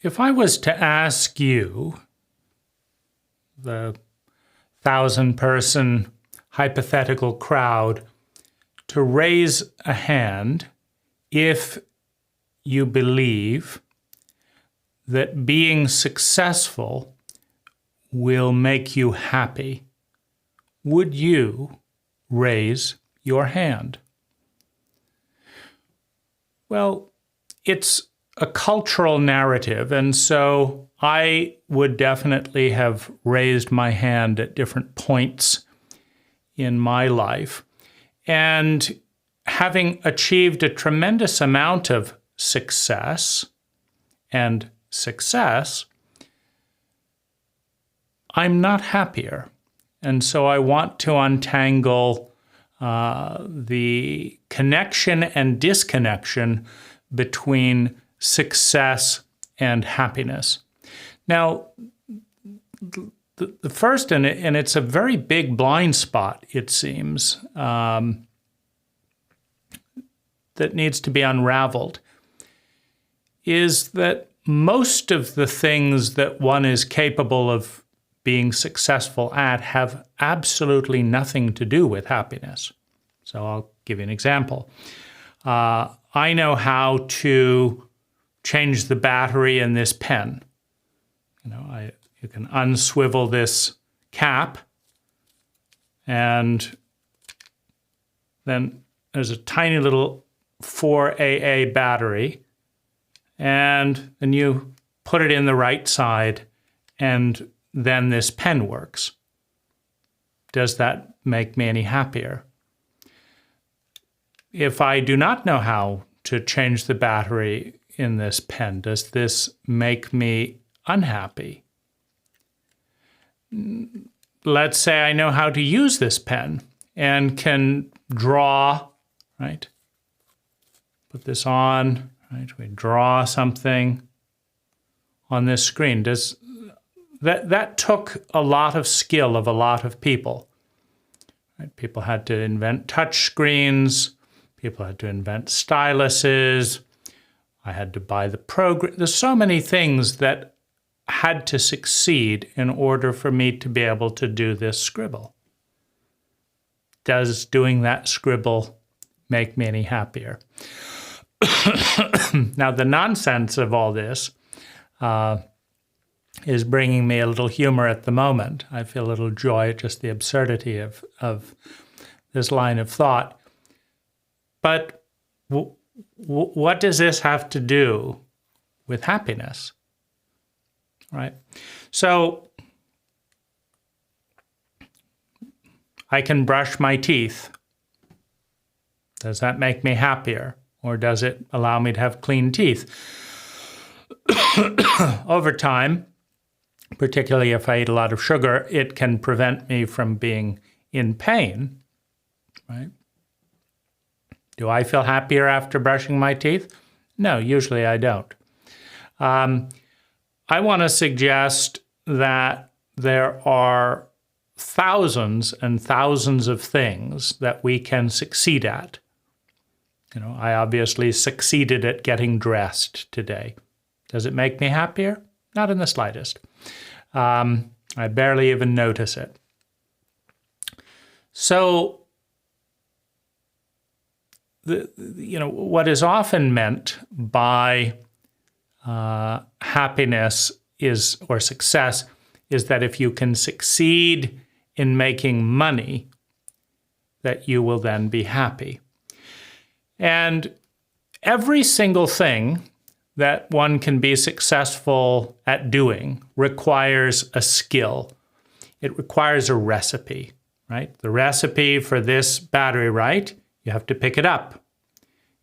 If I was to ask you, the 1,000-person hypothetical crowd, to raise a hand if you believe that being successful will make you happy, would you raise your hand? Well, it's a cultural narrative, and so I would definitely have raised my hand at different points in my life. And having achieved a tremendous amount of success, I'm not happier. And so I want to untangle the connection and disconnection between success and happiness. Now, the first, and it's a very big blind spot, it seems, that needs to be unraveled, is that most of the things that one is capable of being successful at have absolutely nothing to do with happiness. So I'll give you an example. I know how to change the battery in this pen. You can unswivel this cap, and then there's a tiny little 4AA battery, and then you put it in the right side, and then this pen works. Does that make me any happier? If I do not know how to change the battery in this pen, does this make me unhappy? Let's say I know how to use this pen and can draw, right? Put this on, right? We draw something on this screen. Does that took a lot of skill of a lot of people. Right? People had to invent touch screens. People had to invent styluses. I had to buy the program. There's so many things that had to succeed in order for me to be able to do this scribble. Does doing that scribble make me any happier? Now, the nonsense of all this is bringing me a little humor at the moment. I feel a little joy at just the absurdity of this line of thought. But what does this have to do with happiness? Right? So I can brush my teeth. Does that make me happier? Or does it allow me to have clean teeth? Over time, particularly if I eat a lot of sugar, it can prevent me from being in pain, right? Do I feel happier after brushing my teeth? No, usually I don't. I want to suggest that there are thousands and thousands of things that we can succeed at. I obviously succeeded at getting dressed today. Does it make me happier? Not in the slightest. I barely even notice it. So, what is often meant by happiness or success is that if you can succeed in making money, that you will then be happy. And every single thing that one can be successful at doing requires a skill. It requires a recipe, right? The recipe for this battery, right? You have to pick it up.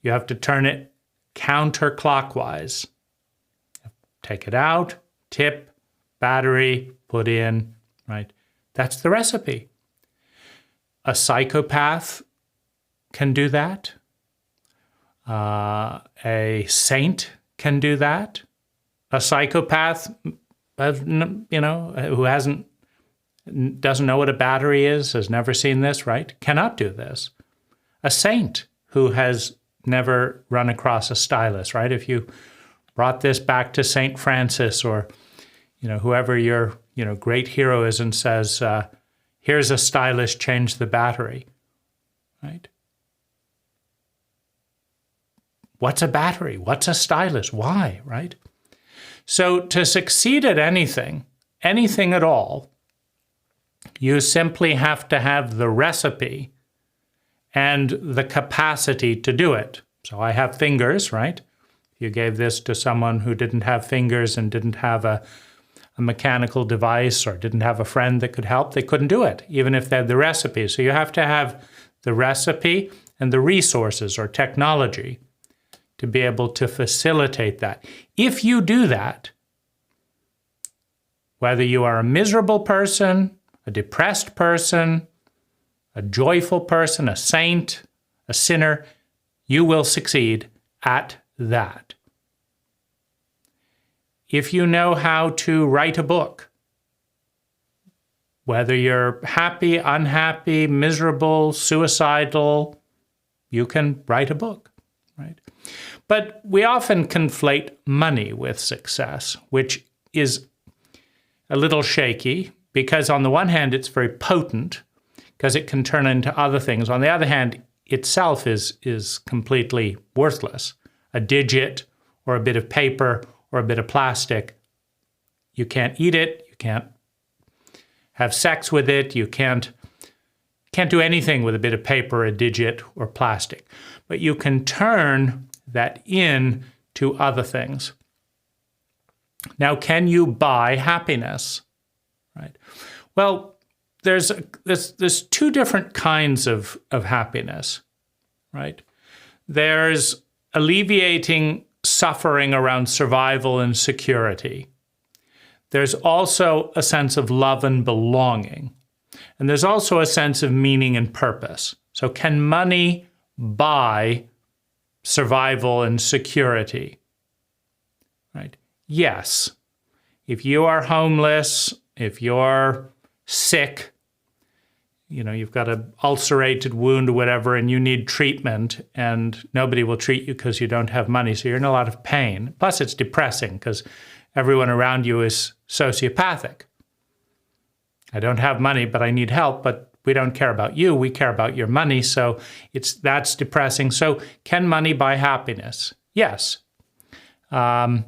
You have to turn it counterclockwise. Take it out, tip, battery, put in, right? That's the recipe. A psychopath can do that. A saint can do that. A psychopath, who doesn't know what a battery is, has never seen this, right? Cannot do this. A saint who has never run across a stylus, right? If you brought this back to St. Francis or, whoever your, great hero is and says, here's a stylus, change the battery, right? What's a battery? What's a stylus? Why, right? So to succeed at anything at all, you simply have to have the recipe and the capacity to do it. So I have fingers, right? If you gave this to someone who didn't have fingers and didn't have a mechanical device or didn't have a friend that could help, they couldn't do it, even if they had the recipe. So you have to have the recipe and the resources or technology to be able to facilitate that. If you do that, whether you are a miserable person, a depressed person, a joyful person, a saint, a sinner, you will succeed at that. If you know how to write a book, whether you're happy, unhappy, miserable, suicidal, you can write a book, right? But we often conflate money with success, which is a little shaky because on the one hand, it's very potent because it can turn into other things. On the other hand, itself is completely worthless. A digit or a bit of paper or a bit of plastic, you can't eat it, you can't have sex with it, you can't do anything with a bit of paper, a digit, or plastic. But you can turn that into other things. Now, can you buy happiness? Right? Well, there's two different kinds of happiness, right? There's alleviating suffering around survival and security. There's also a sense of love and belonging. And there's also a sense of meaning and purpose. So can money buy survival and security? Right? Yes. If you are homeless, if you're sick, you've got an ulcerated wound or whatever, and you need treatment, and nobody will treat you because you don't have money, so you're in a lot of pain. Plus, it's depressing because everyone around you is sociopathic. I don't have money, but I need help, but we don't care about you. We care about your money, so that's depressing. So can money buy happiness? Yes. You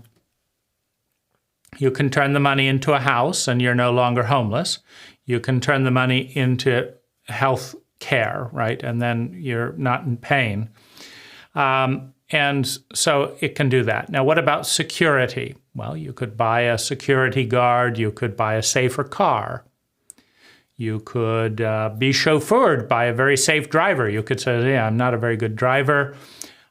can turn the money into a house and you're no longer homeless. You can turn the money into health care, right? And then you're not in pain. And so it can do that. Now, what about security? Well, you could buy a security guard. You could buy a safer car. You could be chauffeured by a very safe driver. You could say, yeah, I'm not a very good driver.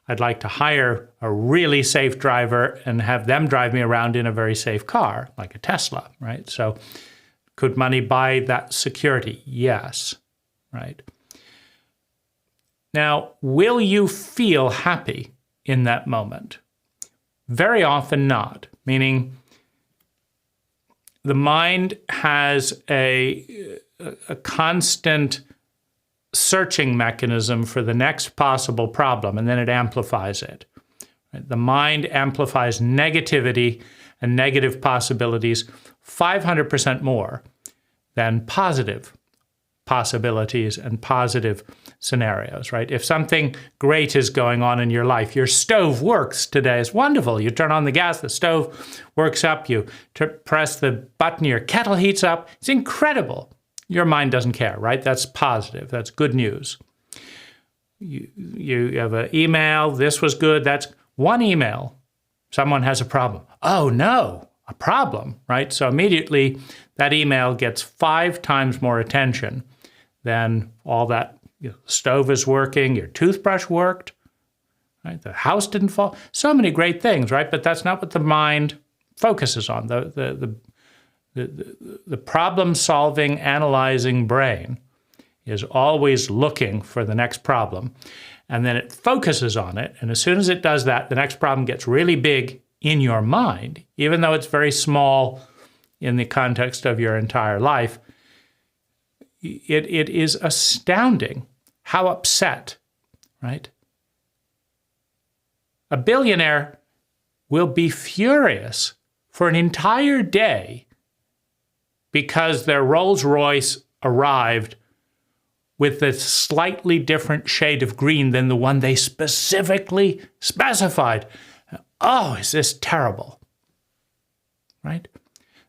I'd like to hire a really safe driver and have them drive me around in a very safe car, like a Tesla, right? So could money buy that security? Yes, right? Now, will you feel happy in that moment? Very often not, meaning the mind has a constant searching mechanism for the next possible problem, and then it amplifies it. The mind amplifies negativity and negative possibilities 500% more than positive possibilities and positive scenarios, right? If something great is going on in your life, your stove works today, it's wonderful. You turn on the gas, the stove works up, you press the button, your kettle heats up, it's incredible. Your mind doesn't care, right? That's positive. That's good news. You have an email. This was good. That's one email. Someone has a problem. Oh, no, a problem, right? So immediately that email gets 5 times more attention than all that. The stove is working. Your toothbrush worked, right? The house didn't fall. So many great things, right? But that's not what the mind focuses on. The problem-solving, analyzing brain is always looking for the next problem, and then it focuses on it. And as soon as it does that, the next problem gets really big in your mind, even though it's very small in the context of your entire life. It is astounding how upset, right? A billionaire will be furious for an entire day because their Rolls-Royce arrived with a slightly different shade of green than the one they specifically specified. Oh, is this terrible? Right?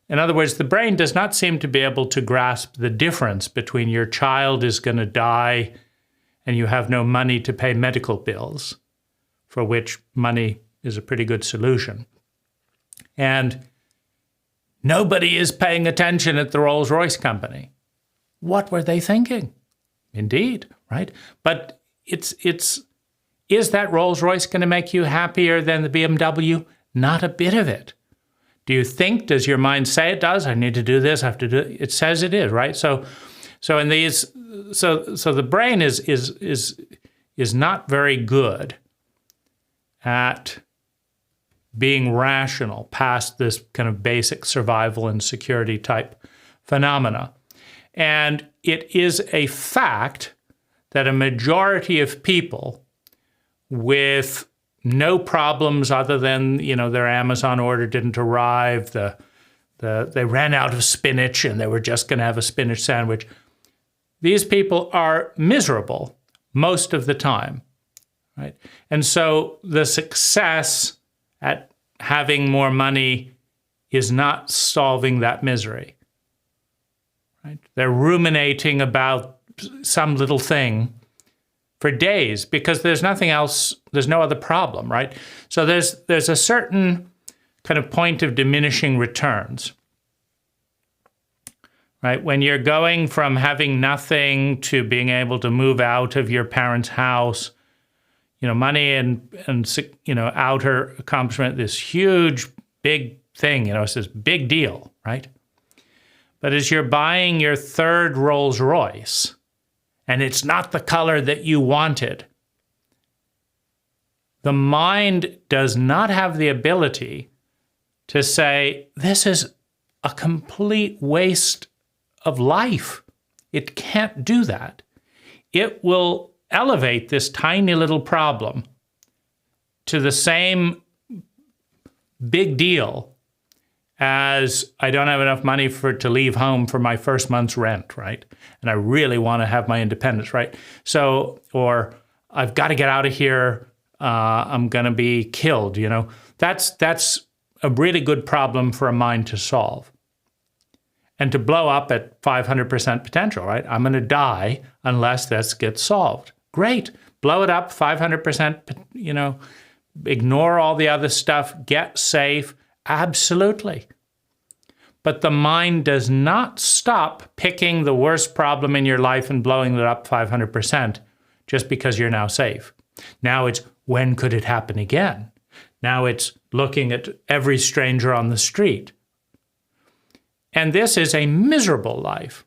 In other words, the brain does not seem to be able to grasp the difference between your child is going to die and you have no money to pay medical bills, for which money is a pretty good solution, and nobody is paying attention at the Rolls-Royce company. What were they thinking? Indeed, right? But is that Rolls-Royce going to make you happier than the BMW? Not a bit of it. Does your mind say it does? I need to do this, I have to do it. It says it is, right? So the brain is not very good at being rational past this kind of basic survival and security type phenomena. And it is a fact that a majority of people with no problems other than, their Amazon order didn't arrive, they ran out of spinach and they were just going to have a spinach sandwich. These people are miserable most of the time, right? And so the success at having more money is not solving that misery, right? They're ruminating about some little thing for days because there's nothing else, there's no other problem, right? So there's a certain kind of point of diminishing returns, right? When you're going from having nothing to being able to move out of your parents' house, money and outer accomplishment, this huge, big thing, it's this big deal, right? But as you're buying your third Rolls Royce, and it's not the color that you wanted, the mind does not have the ability to say, this is a complete waste of life. It can't do that. It will elevate this tiny little problem to the same big deal as I don't have enough money to leave home for my first month's rent, right? And I really want to have my independence, right? So, or I've got to get out of here. I'm going to be killed, That's a really good problem for a mind to solve. And to blow up at 500% potential, right? I'm going to die unless this gets solved. Great. Blow it up 500%, ignore all the other stuff, get safe. Absolutely. But the mind does not stop picking the worst problem in your life and blowing it up 500% just because you're now safe. Now it's, when could it happen again? Now it's looking at every stranger on the street. And this is a miserable life.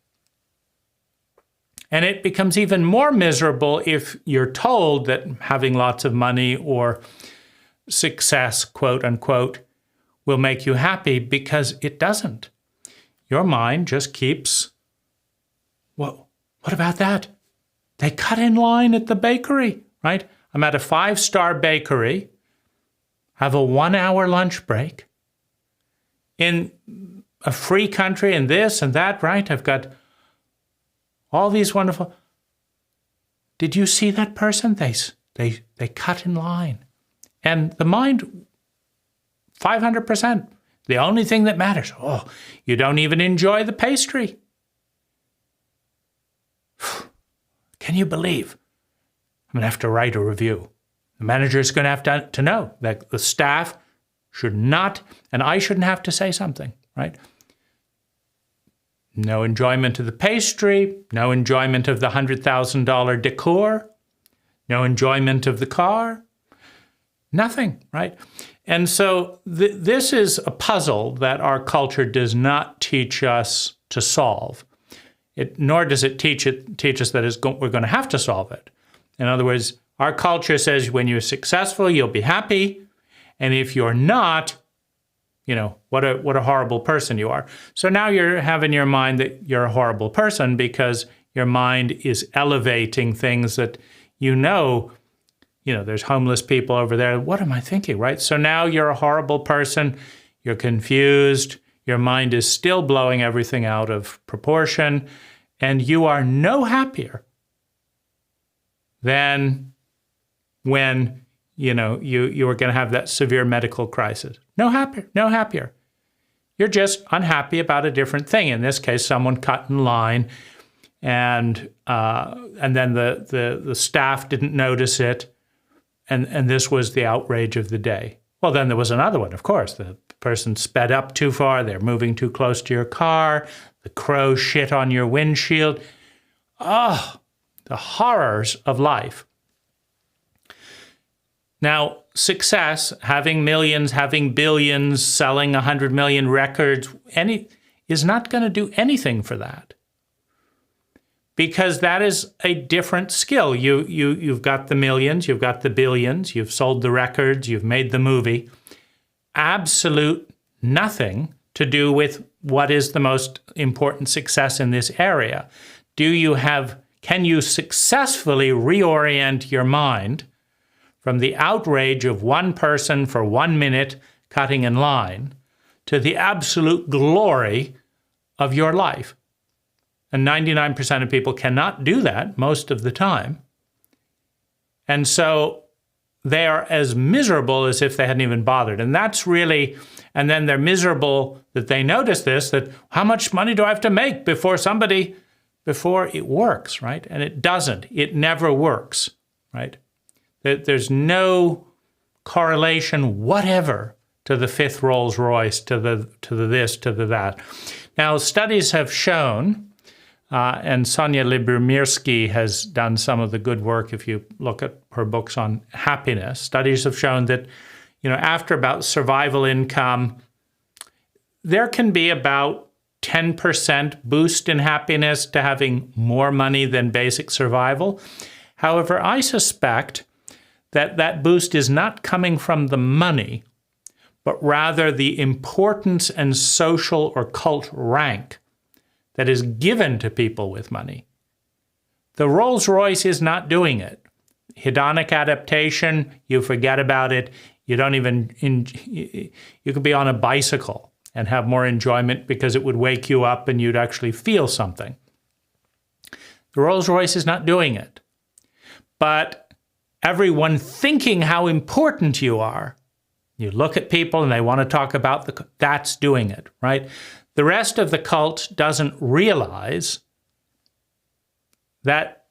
And it becomes even more miserable if you're told that having lots of money or success, quote unquote, will make you happy, because it doesn't. Your mind just keeps, whoa, what about that? They cut in line at the bakery, right? I'm at a 5-star bakery, have a 1-hour lunch break in a free country and this and that, right? I've got all these wonderful. Did you see that person? They cut in line. And the mind, 500%. The only thing that matters, you don't even enjoy the pastry. Can you believe? I'm going to have to write a review. The manager is going to have to know that the staff should not, and I shouldn't have to say something, right? No enjoyment of the pastry, no enjoyment of the $100,000 decor, no enjoyment of the car, nothing, right? And so this is a puzzle that our culture does not teach us to solve. Nor does it teach us that we're going to have to solve it. In other words, our culture says when you're successful, you'll be happy. And if you're not, what a horrible person you are. So now you have in your mind that you're a horrible person because your mind is elevating things that there's homeless people over there. What am I thinking, right? So now you're a horrible person. You're confused. Your mind is still blowing everything out of proportion. And you are no happier than when, you were going to have that severe medical crisis. No happier. You're just unhappy about a different thing. In this case, someone cut in line, and then the staff didn't notice it, and this was the outrage of the day. Well, then there was another one, of course. The person sped up too far. They're moving too close to your car. The crow shit on your windshield. Oh, the horrors of life. Now, success, having millions, having billions, selling 100 million records, is not going to do anything for that. Because that is a different skill. You've got the millions, you've got the billions, you've sold the records, you've made the movie. Absolute nothing to do with what is the most important success in this area. Can you successfully reorient your mind from the outrage of one person for 1 minute cutting in line to the absolute glory of your life? And 99% of people cannot do that most of the time. And so they are as miserable as if they hadn't even bothered. And then they're miserable that they notice this, that how much money do I have to make before it works, right? And it doesn't. It never works, right? There's no correlation whatever to the fifth Rolls Royce, to the this, to the that. Now, studies have shown, and Sonia Lyubomirsky has done some of the good work if you look at her books on happiness. Studies have shown that, after about survival income, there can be about 10% boost in happiness to having more money than basic survival. However, I suspect that boost is not coming from the money, but rather the importance and social or cult rank that is given to people with money. The Rolls-Royce is not doing it. Hedonic adaptation, you forget about it. You could be on a bicycle and have more enjoyment because it would wake you up and you'd actually feel something. The Rolls-Royce is not doing it. But everyone thinking how important you are, you look at people and they want to talk about that's doing it, right? The rest of the cult doesn't realize that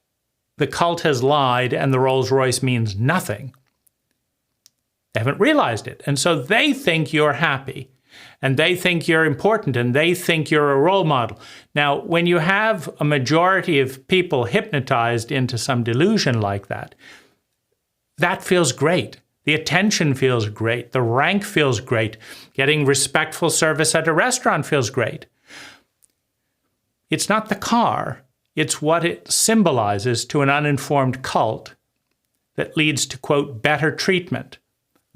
the cult has lied and the Rolls-Royce means nothing. They haven't realized it. And so they think you're happy, and they think you're important, and they think you're a role model. Now, when you have a majority of people hypnotized into some delusion like that, that feels great. The attention feels great. The rank feels great. Getting respectful service at a restaurant feels great. It's not the car. It's what it symbolizes to an uninformed cult that leads to, quote, better treatment.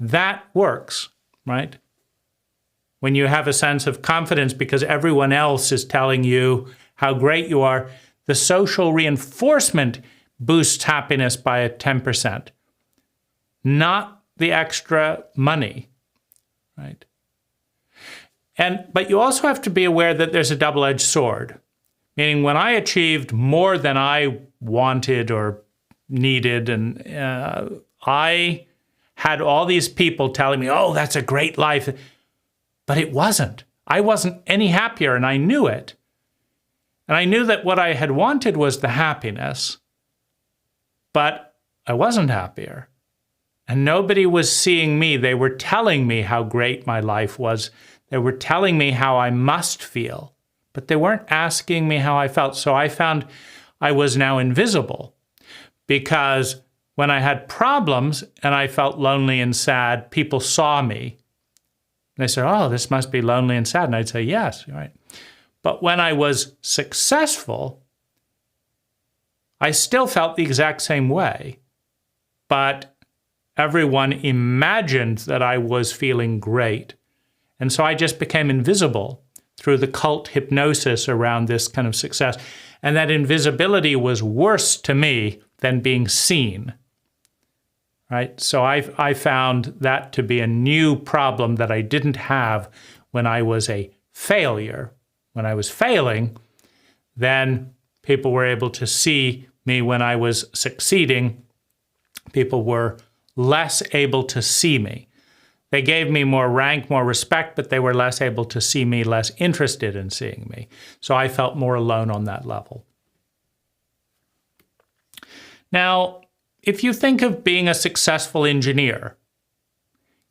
That works, right? When you have a sense of confidence because everyone else is telling you how great you are, the social reinforcement boosts happiness by 10%, not the extra money, right? But you also have to be aware that there's a double-edged sword, meaning when I achieved more than I wanted or needed, and I had all these people telling me, oh, that's a great life, but it wasn't. I wasn't any happier, and I knew it. And I knew that what I had wanted was the happiness, but I wasn't happier. And nobody was seeing me. They were telling me how great my life was. They were telling me how I must feel, but they weren't asking me how I felt. So I found I was now invisible, because when I had problems and I felt lonely and sad, people saw me. They said, oh, this must be lonely and sad. And I'd say, yes, right. But when I was successful, I still felt the exact same way. But everyone imagined that I was feeling great. And so I just became invisible through the cult hypnosis around this kind of success. And that invisibility was worse to me than being seen. right? So I found that to be a new problem that I didn't have when I was a failure. When I was failing, then people were able to see me. When I was succeeding, people were less able to see me. They gave me more rank, more respect, but they were less able to see me, less interested in seeing me. So I felt more alone on that level. Now, if you think of being a successful engineer,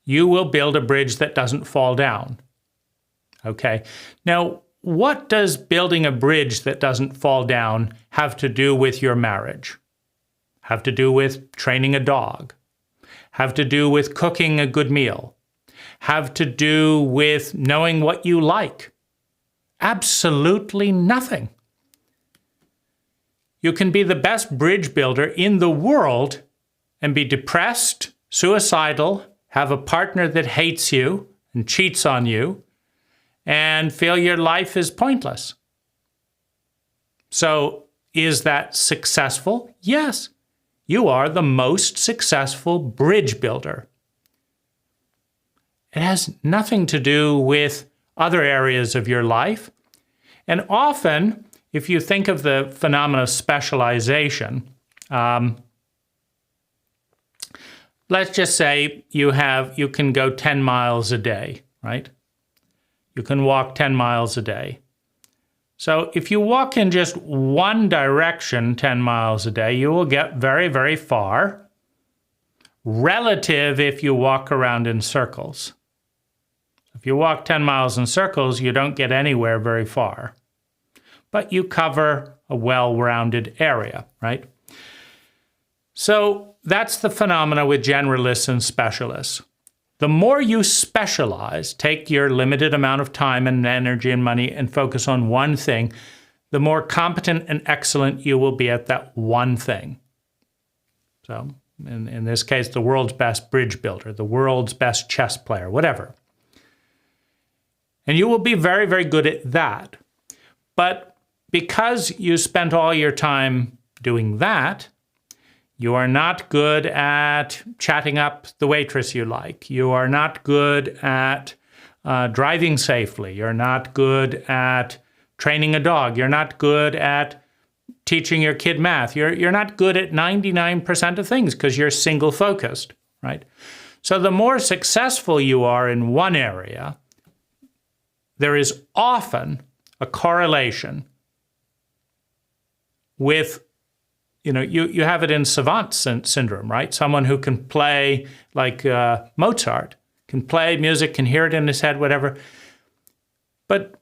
you will build a bridge that doesn't fall down. Okay. Now, what does building a bridge that doesn't fall down have to do with your marriage? Have to do with training a dog? Have to do with cooking a good meal? Have to do with knowing what you like? Absolutely nothing. You can be the best bridge builder in the world and be depressed, suicidal, have a partner that hates you and cheats on you, and feel your life is pointless. So, is that successful? Yes. You are the most successful bridge builder. It has nothing to do with other areas of your life. And often, if you think of the phenomenon of specialization, let's just say you can go 10 miles a day, right? You can walk 10 miles a day. So if you walk in just one direction 10 miles a day, you will get very, very far, relative if you walk around in circles. If you walk 10 miles in circles, you don't get anywhere very far. But you cover a well-rounded area, right? So that's the phenomena with generalists and specialists. The more you specialize, take your limited amount of time and energy and money and focus on one thing, the more competent and excellent you will be at that one thing. So in this case, the world's best bridge builder, the world's best chess player, whatever. And you will be very, very good at that. But because you spent all your time doing that, you are not good at chatting up the waitress you like. You are not good at driving safely. You're not good at training a dog. You're not good at teaching your kid math. You're not good at 99% of things because you're single-focused, right? So the more successful you are in one area, there is often a correlation with, you have it in savant syndrome, right? Someone who can play like Mozart, can play music, can hear it in his head, whatever. But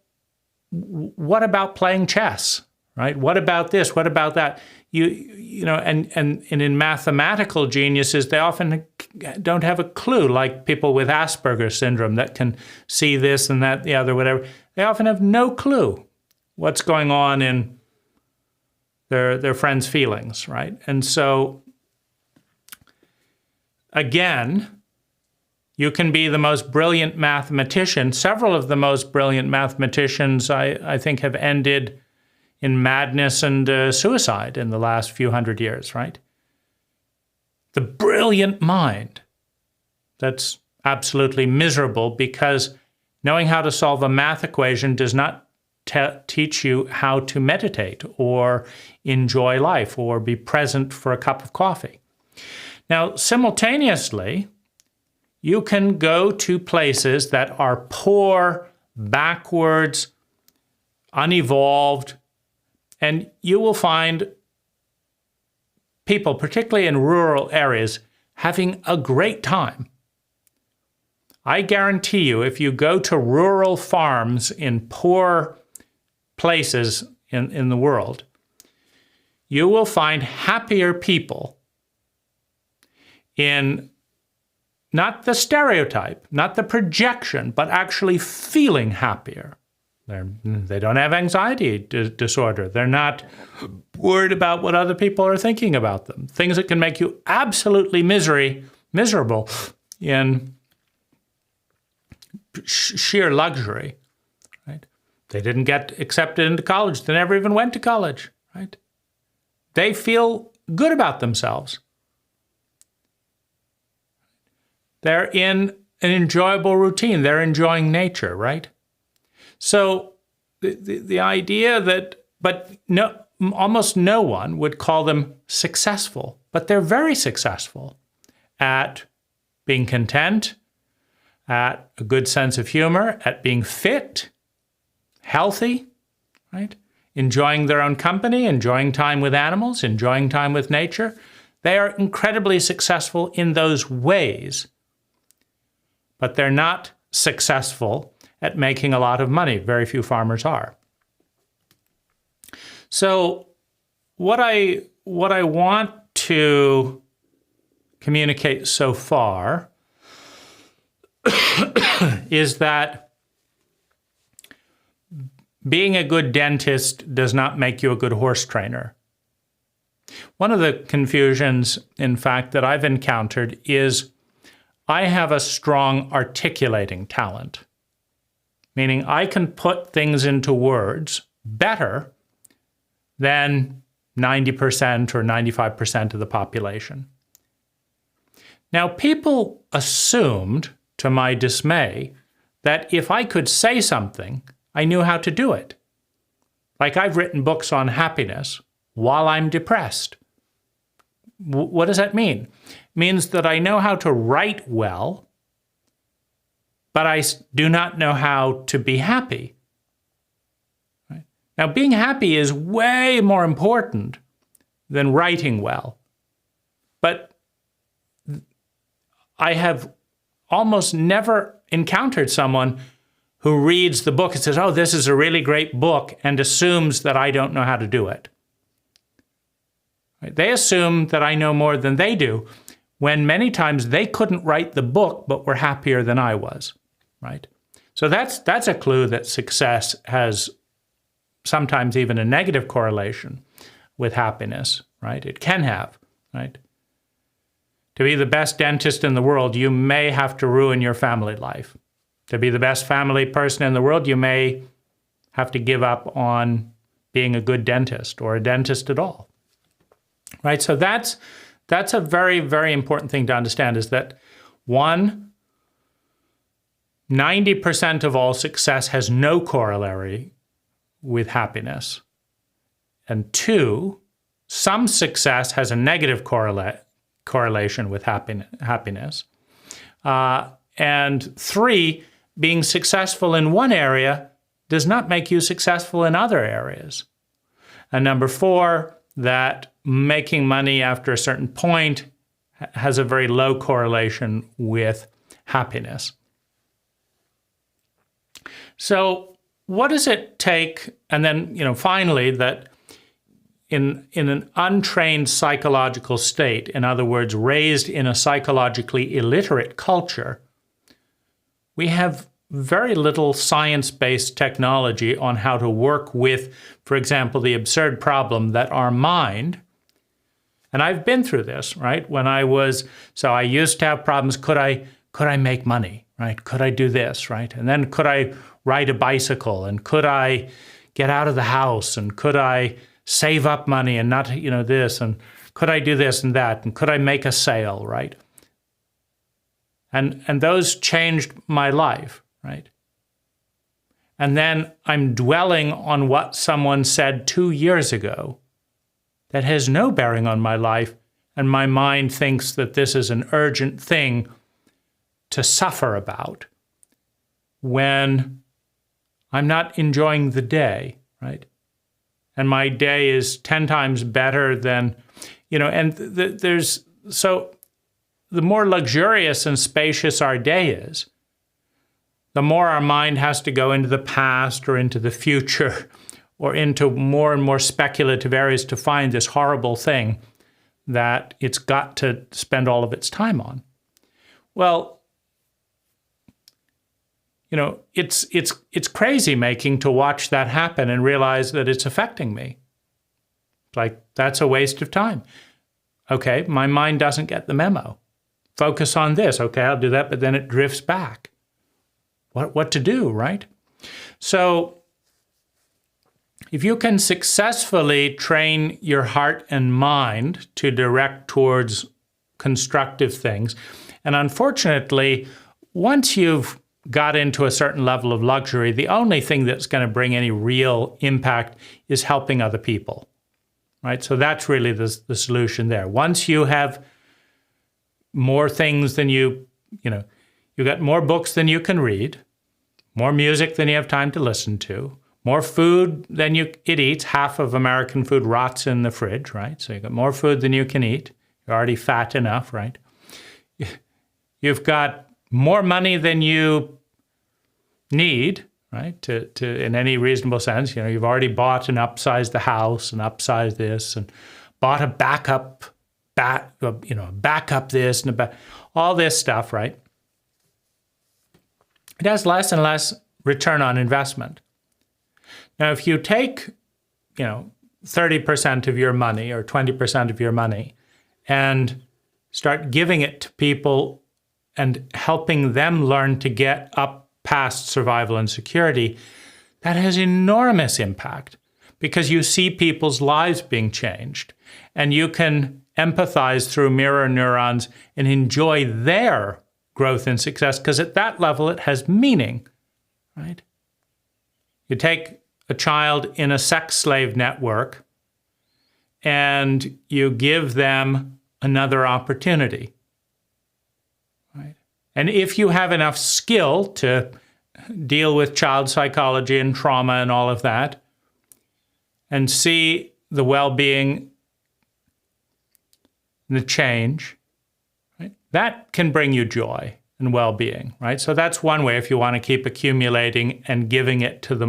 what about playing chess, right? What about this? What about that? And in mathematical geniuses, they often don't have a clue, like people with Asperger's syndrome that can see this and that, the other, whatever. They often have no clue what's going on in their friends' feelings, right? And so, again, you can be the most brilliant mathematician. Several of the most brilliant mathematicians, I think, have ended in madness and suicide in the last few hundred years, right? The brilliant mind that's absolutely miserable because knowing how to solve a math equation does not teach you how to meditate or enjoy life or be present for a cup of coffee. Now, simultaneously, you can go to places that are poor, backwards, unevolved, and you will find people, particularly in rural areas, having a great time. I guarantee you, if you go to rural farms in poor places in the world, you will find happier people in not the stereotype, not the projection, but actually feeling happier. They don't have anxiety disorder. They're not worried about what other people are thinking about them. Things that can make you absolutely miserable in sheer luxury, right? They didn't get accepted into college. They never even went to college, right? They feel good about themselves. They're in an enjoyable routine. They're enjoying nature, right? So the idea that, but no, almost no one would call them successful, but they're very successful at being content, at a good sense of humor, at being fit, healthy, right? Enjoying their own company, enjoying time with animals, enjoying time with nature. They are incredibly successful in those ways, but they're not successful at making a lot of money. Very few farmers are. So what I want to communicate so far is that being a good dentist does not make you a good horse trainer. One of the confusions, in fact, that I've encountered is I have a strong articulating talent, meaning I can put things into words better than 90% or 95% of the population. Now, people assumed, to my dismay, that if I could say something, I knew how to do it. Like I've written books on happiness while I'm depressed. What does that mean? It means that I know how to write well, but I do not know how to be happy. Right? Now, being happy is way more important than writing well. But I have almost never encountered someone who reads the book and says, oh, this is a really great book, and assumes that I don't know how to do it. Right? They assume that I know more than they do, when many times they couldn't write the book, but were happier than I was, right? So that's a clue that success has sometimes even a negative correlation with happiness, right? It can have, right? To be the best dentist in the world, you may have to ruin your family life. To be the best family person in the world, you may have to give up on being a good dentist or a dentist at all, right? So that's a very, very important thing to understand, is that 90% of all success has no corollary with happiness. And 2, some success has a negative correlation with happiness. And 3, being successful in one area does not make you successful in other areas. And number 4, that making money after a certain point has a very low correlation with happiness. So what does it take? And then, finally, that in an untrained psychological state, in other words, raised in a psychologically illiterate culture, we have very little science-based technology on how to work with, for example, the absurd problem that our mind, and I've been through this, right? So I used to have problems. Could I make money, right? Could I do this, right? And then could I ride a bicycle? And could I get out of the house? And could I save up money and not, this? And could I do this and that? And could I make a sale, right? And those changed my life, right? And then I'm dwelling on what someone said 2 years ago that has no bearing on my life, and my mind thinks that this is an urgent thing to suffer about when I'm not enjoying the day, right? And my day is 10 times better than, so the more luxurious and spacious our day is, the more our mind has to go into the past or into the future or into more and more speculative areas to find this horrible thing that it's got to spend all of its time on. Well, it's crazy making to watch that happen and realize that it's affecting me. Like, that's a waste of time. Okay, my mind doesn't get the memo. Focus on this. Okay, I'll do that, but then it drifts back. What to do, right? So if you can successfully train your heart and mind to direct towards constructive things, And unfortunately, once you've got into a certain level of luxury, the only thing that's going to bring any real impact is helping other people, right? So that's really the solution there. Once you have more things than you got more books than you can read, more music than you have time to listen to, more food than it eats. Half of American food rots in the fridge, right? So you've got more food than you can eat. You're already fat enough, right? You've got more money than you need, right? To in any reasonable sense, you've already bought and upsized the house and upsized this and bought a backup this and all this stuff, right? It has less and less return on investment. Now, if you take, 30% of your money or 20% of your money and start giving it to people and helping them learn to get up past survival and security, that has enormous impact because you see people's lives being changed and you can empathize through mirror neurons and enjoy their growth and success because at that level it has meaning, right? You take a child in a sex slave network and you give them another opportunity, right? And if you have enough skill to deal with child psychology and trauma and all of that and see the well-being, the change, right? That can bring you joy and well-being, right? So that's one way if you want to keep accumulating and giving it to the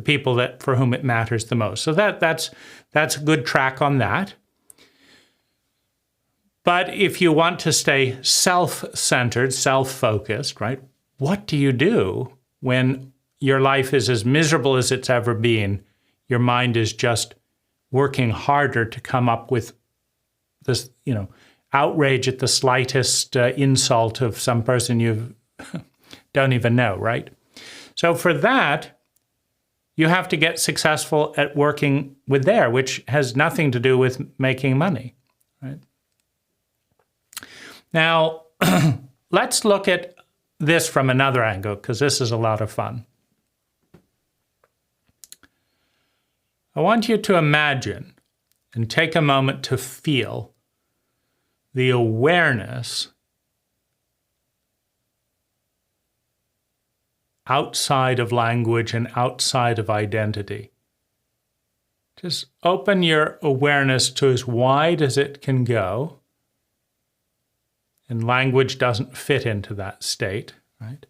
people that for whom it matters the most. So that's a good track on that. But if you want to stay self-centered, self-focused, right? What do you do when your life is as miserable as it's ever been? Your mind is just working harder to come up with this, outrage at the slightest insult of some person you don't even know, right? So for that, you have to get successful at working with there, which has nothing to do with making money, right? Now, let's look at this from another angle, because this is a lot of fun. I want you to imagine and take a moment to feel the awareness outside of language and outside of identity. Just open your awareness to as wide as it can go. And language doesn't fit into that state, right?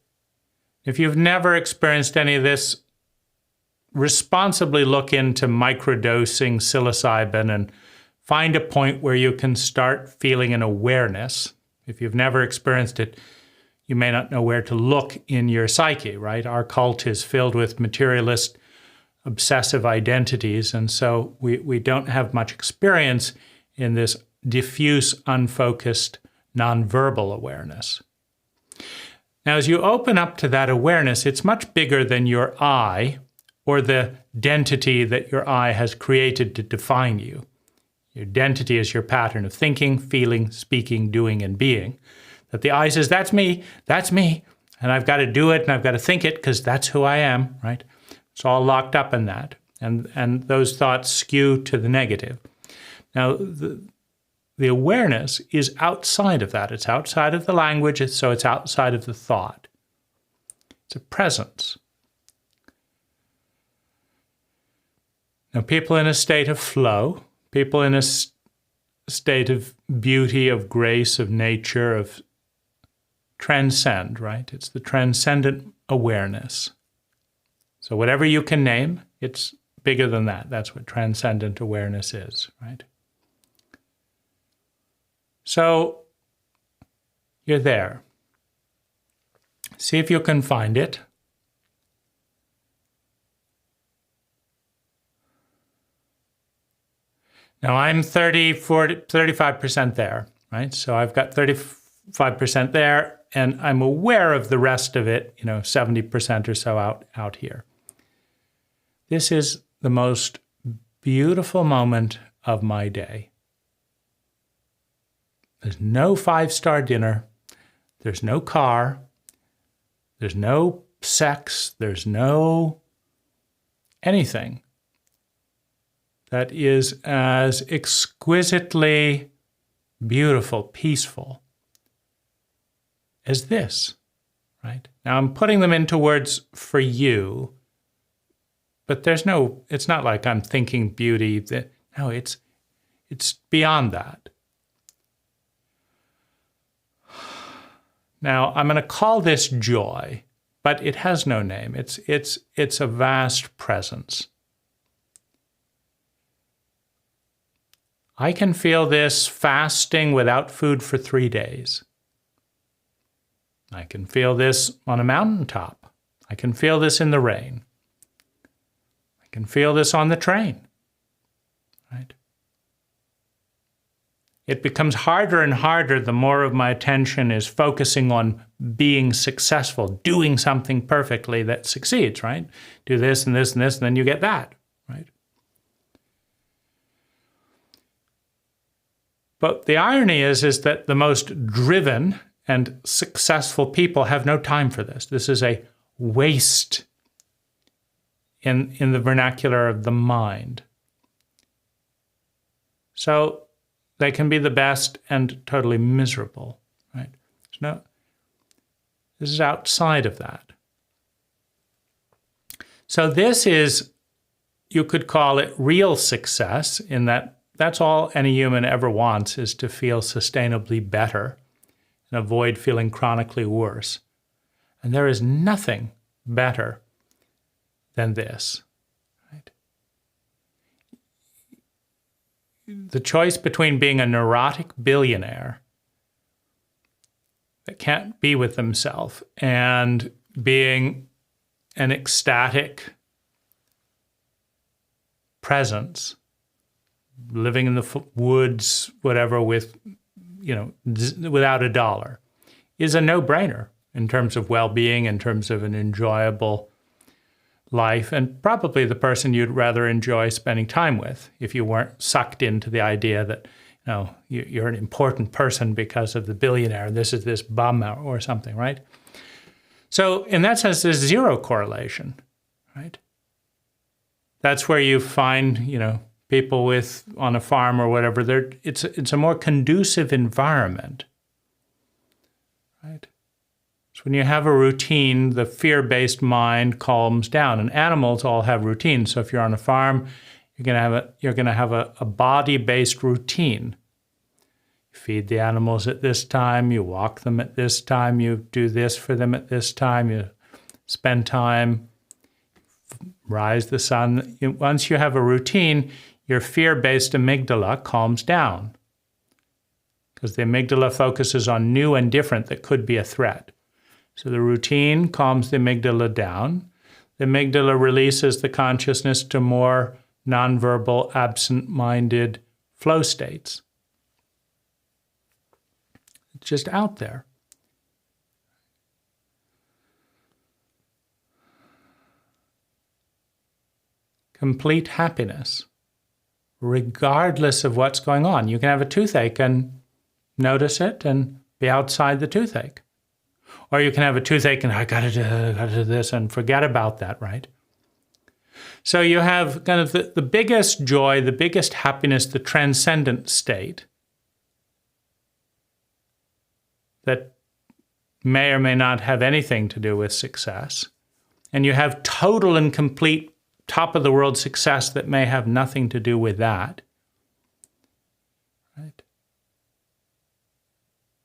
If you've never experienced any of this, responsibly look into microdosing psilocybin and find a point where you can start feeling an awareness. If you've never experienced it, you may not know where to look in your psyche, right? Our cult is filled with materialist, obsessive identities, and so we don't have much experience in this diffuse, unfocused, nonverbal awareness. Now, as you open up to that awareness, it's much bigger than your I or the identity that your I has created to define you. Your identity is your pattern of thinking, feeling, speaking, doing, and being. That the I says, that's me, and I've got to do it, and I've got to think it, because that's who I am, right? It's all locked up in that. And those thoughts skew to the negative. Now, the awareness is outside of that. It's outside of the language, so it's outside of the thought. It's a presence. Now, people in a state of flow, people in a state of beauty, of grace, of nature, of transcend, right? It's the transcendent awareness. So whatever you can name, it's bigger than that. That's what transcendent awareness is, right? So you're there. See if you can find it. Now I'm 35% there, right? So I've got 35% there, and I'm aware of the rest of it, 70% or so out here. This is the most beautiful moment of my day. There's no 5-star dinner. There's no car. There's no sex. There's no anything that is as exquisitely beautiful, peaceful as this, right? Now I'm putting them into words for you, but it's not like I'm thinking beauty. No, it's beyond that. Now I'm going to call this joy, but it has no name. It's a vast presence. I can feel this fasting without food for 3 days. I can feel this on a mountaintop. I can feel this in the rain. I can feel this on the train, right? It becomes harder and harder the more of my attention is focusing on being successful, doing something perfectly that succeeds, right? Do this and this and this, and then you get that, right? But the irony is that the most driven and successful people have no time for this. This is a waste in the vernacular of the mind. So they can be the best and totally miserable, right? This is outside of that. So this is, you could call it real success, in that that's all any human ever wants, is to feel sustainably better and avoid feeling chronically worse. And there is nothing better than this, right? The choice between being a neurotic billionaire that can't be with himself and being an ecstatic presence, living in the woods, whatever, with, without a dollar, is a no-brainer in terms of well-being, in terms of an enjoyable life, and probably the person you'd rather enjoy spending time with if you weren't sucked into the idea that, you're an important person because of the billionaire, this is this bum or something, right? So in that sense, there's zero correlation, right? That's where you find, people on a farm or whatever, it's a more conducive environment, right? So when you have a routine, the fear-based mind calms down, and animals all have routines. So if you're on a farm, you're going to have a body-based routine. You feed the animals at this time, you walk them at this time, you do this for them at this time, you spend time, rise the sun. Once you have a routine, your fear-based amygdala calms down, because the amygdala focuses on new and different that could be a threat. So the routine calms the amygdala down. The amygdala releases the consciousness to more nonverbal, absent-minded flow states. It's just out there. Complete happiness, regardless of what's going on. You can have a toothache and notice it and be outside the toothache. Or you can have a toothache and I gotta do this and forget about that, right? So you have kind of the biggest joy, the biggest happiness, the transcendent state that may or may not have anything to do with success. And you have total and complete top-of-the-world success that may have nothing to do with that, right?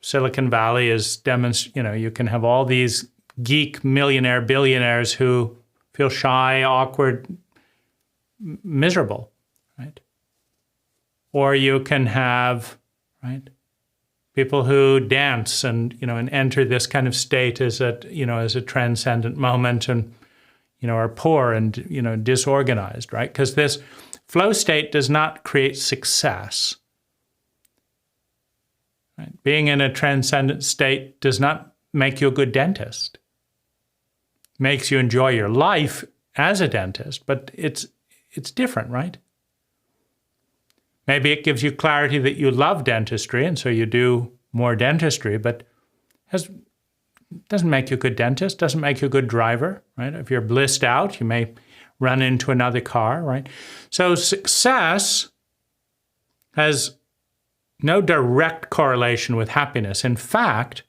Silicon Valley is you can have all these geek millionaire billionaires who feel shy, awkward, miserable, right? Or you can have, right, people who dance and and enter this kind of state as a transcendent moment, and are poor and disorganized, right? Because this flow state does not create success. Right? Being in a transcendent state does not make you a good dentist. It makes you enjoy your life as a dentist, but it's different, right? Maybe it gives you clarity that you love dentistry, and so you do more dentistry, but doesn't make you a good dentist, doesn't make you a good driver, right? If you're blissed out, you may run into another car, right? So success has no direct correlation with happiness. In fact,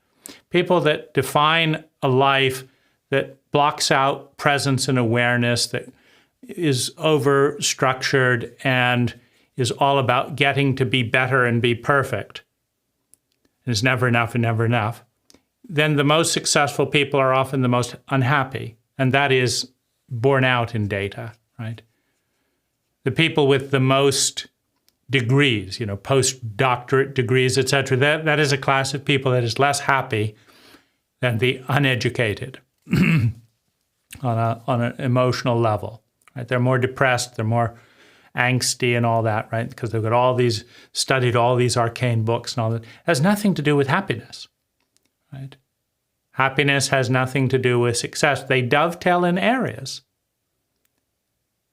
people that define a life that blocks out presence and awareness, that is over-structured and is all about getting to be better and be perfect, and is never enough and never enough, then the most successful people are often the most unhappy. And that is borne out in data, right? The people with the most degrees, postdoctorate degrees, etc., that is a class of people that is less happy than the uneducated on an emotional level, right? They're more depressed, they're more angsty and all that, right? Because they've got studied all these arcane books and all that. It has nothing to do with happiness, right? Happiness has nothing to do with success. They dovetail in areas.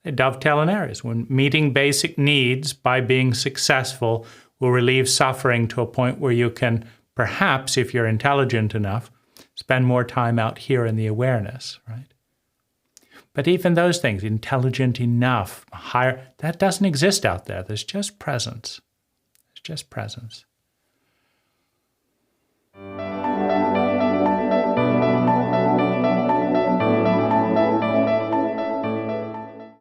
When meeting basic needs by being successful will relieve suffering to a point where you can, perhaps, if you're intelligent enough, spend more time out here in the awareness, right? But even those things, intelligent enough, higher, that doesn't exist out there. There's just presence. There's just presence.